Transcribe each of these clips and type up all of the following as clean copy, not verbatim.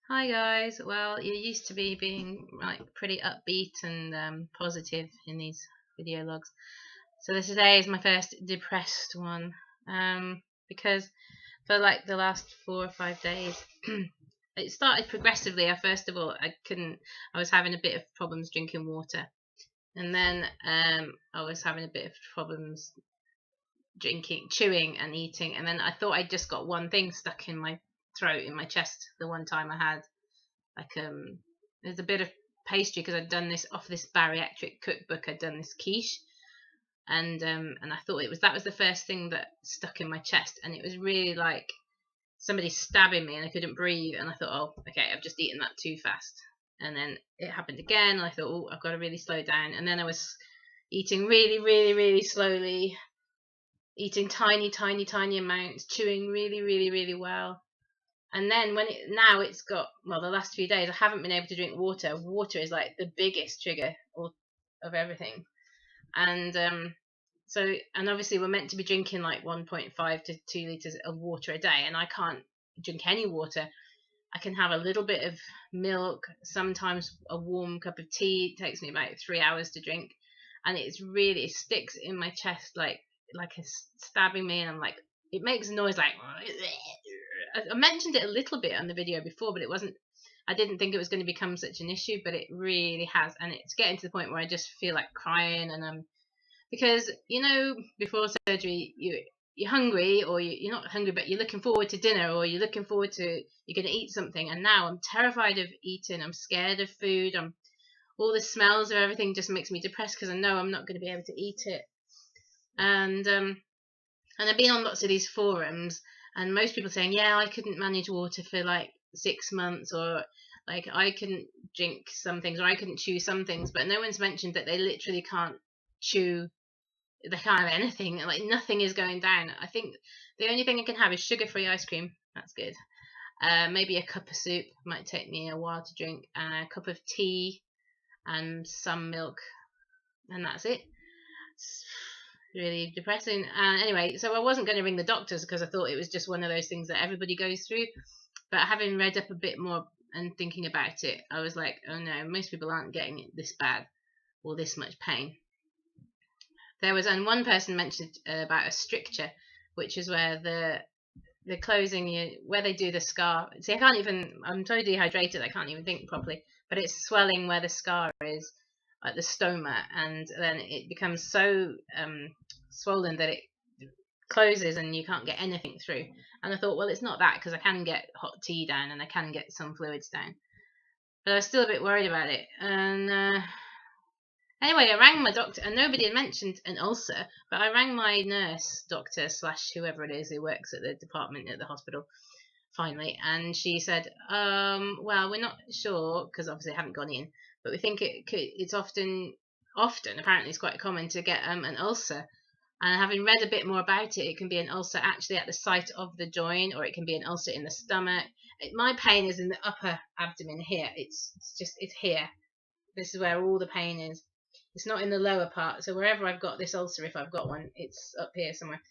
Hi guys. Well, you're used to me being like pretty upbeat and positive in these video logs. So today is my first depressed one. Because for like the last 4 or 5 days, it started progressively. First of all, I was having a bit of problems drinking water, and then I was having a bit of problems chewing and eating, and then I thought I just got one thing stuck in my throat, in my chest. The one time I had there's a bit of pastry because I'd done this off this bariatric cookbook. I'd done this quiche, and I thought that was the first thing that stuck in my chest, and it was really like somebody stabbing me, and I couldn't breathe. And I thought, oh, okay, I've just eaten that too fast. And then it happened again, and I thought, oh, I've got to really slow down. And then I was eating really, really, really slowly, eating tiny, tiny, tiny amounts, chewing really, really, really well. And then now it's got, well, the last few days I haven't been able to drink water. Water is like the biggest trigger of everything. And and obviously we're meant to be drinking like 1.5 to 2 liters of water a day, and I can't drink any water. I can have a little bit of milk, sometimes a warm cup of tea. It takes me about 3 hours to drink, and it sticks in my chest like it's stabbing me, and I'm like, it makes a noise like I mentioned it a little bit on the video before, but I didn't think it was going to become such an issue, but it really has. And it's getting to the point where I just feel like crying, and because before surgery you're hungry, or you're not hungry, but you're looking forward to dinner, or you're looking forward to, you're going to eat something. And now I'm terrified of eating. I'm scared of food. All the smells of everything just makes me depressed because I know I'm not going to be able to eat it. And I've been on lots of these forums, and most people saying, yeah, I couldn't manage water for like 6 months, or like I couldn't drink some things, or I couldn't chew some things, but no one's mentioned that they literally can't chew. They can't have anything, like nothing is going down. I think the only thing I can have is sugar-free ice cream. That's good. Maybe a cup of soup, might take me a while to drink, and a cup of tea and some milk, and that's it. It's really depressing. Anyway, so I wasn't going to ring the doctors because I thought it was just one of those things that everybody goes through. But having read up a bit more and thinking about it, I was like, oh no, most people aren't getting it this bad or this much pain. And one person mentioned about a stricture, which is where the closing, where they do the scar. See, I'm so dehydrated I can't even think properly, but it's swelling where the scar is, like the stoma, and then it becomes so swollen that it closes and you can't get anything through. And I thought, well, it's not that, because I can get hot tea down and I can get some fluids down, but I was still a bit worried about it. And anyway, I rang my doctor, and nobody had mentioned an ulcer, but I rang my nurse, doctor / whoever it is who works at the department at the hospital finally, and she said, well, we're not sure, because obviously I haven't gone in, but we think it's often apparently it's quite common to get an ulcer. And having read a bit more about it, it can be an ulcer actually at the site of the joint, or it can be an ulcer in the stomach. My pain is in the upper abdomen here. It's here. This is where all the pain is. It's not in the lower part. So wherever I've got this ulcer, if I've got one, it's up here somewhere.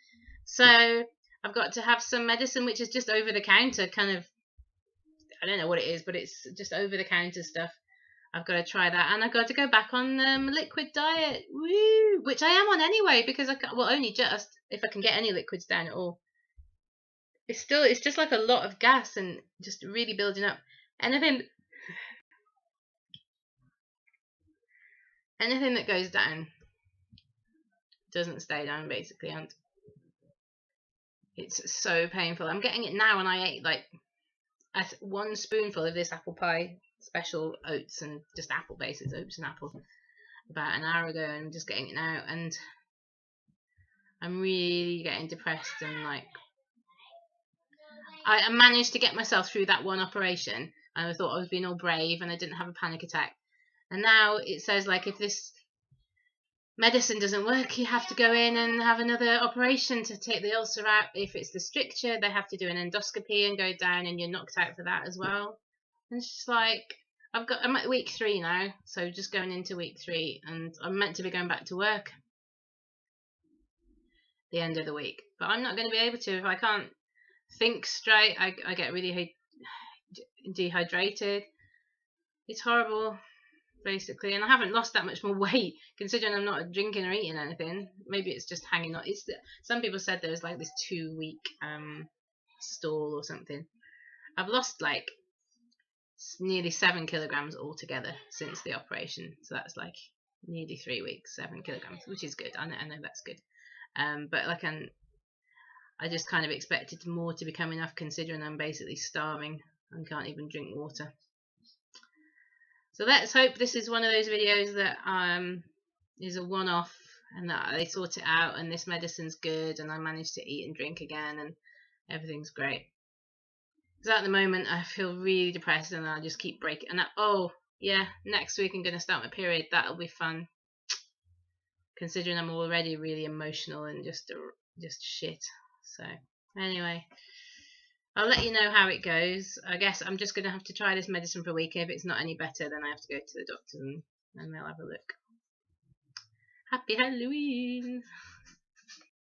So I've got to have some medicine, which is just over the counter, kind of. I don't know what it is, but it's just over the counter stuff. I've got to try that, and I've got to go back on liquid diet, woo, which I am on anyway, because only just if I can get any liquids down at all. It's just like a lot of gas and just really building up. Anything that goes down doesn't stay down, basically, and it's so painful. I'm getting it now, and I ate like one spoonful of this apple pie special oats, and just apple bases, oats and apples, about an hour ago, and I'm just getting it now, and I'm really getting depressed. And like, I managed to get myself through that one operation, and I thought I was being all brave, and I didn't have a panic attack. And now it says, like, if this medicine doesn't work, you have to go in and have another operation to take the ulcer out. If it's the stricture, they have to do an endoscopy and go down, and you're knocked out for that as well. And it's just like, I'm at week 3 now, so just going into week 3, and I'm meant to be going back to work the end of the week, but I'm not going to be able to if I can't think straight. I get really, dehydrated. It's horrible, basically, and I haven't lost that much more weight considering I'm not drinking or eating anything. Maybe it's just hanging on. Some people said there was like this 2-week stall or something. I've lost like nearly 7 kilograms altogether since the operation, so that's like nearly 3 weeks, 7 kilograms, which is good. I know that's good. But like I just kind of expected more to become enough considering I'm basically starving and can't even drink water. So let's hope this is one of those videos that is a one-off and that they sort it out and this medicine's good and I managed to eat and drink again and everything's great. Because at the moment I feel really depressed and I just keep breaking. And oh yeah, next week I'm going to start my period. That'll be fun. Considering I'm already really emotional and just shit. So anyway, I'll let you know how it goes. I guess I'm just going to have to try this medicine for a week. If it's not any better, then I have to go to the doctor and they'll have a look. Happy Halloween!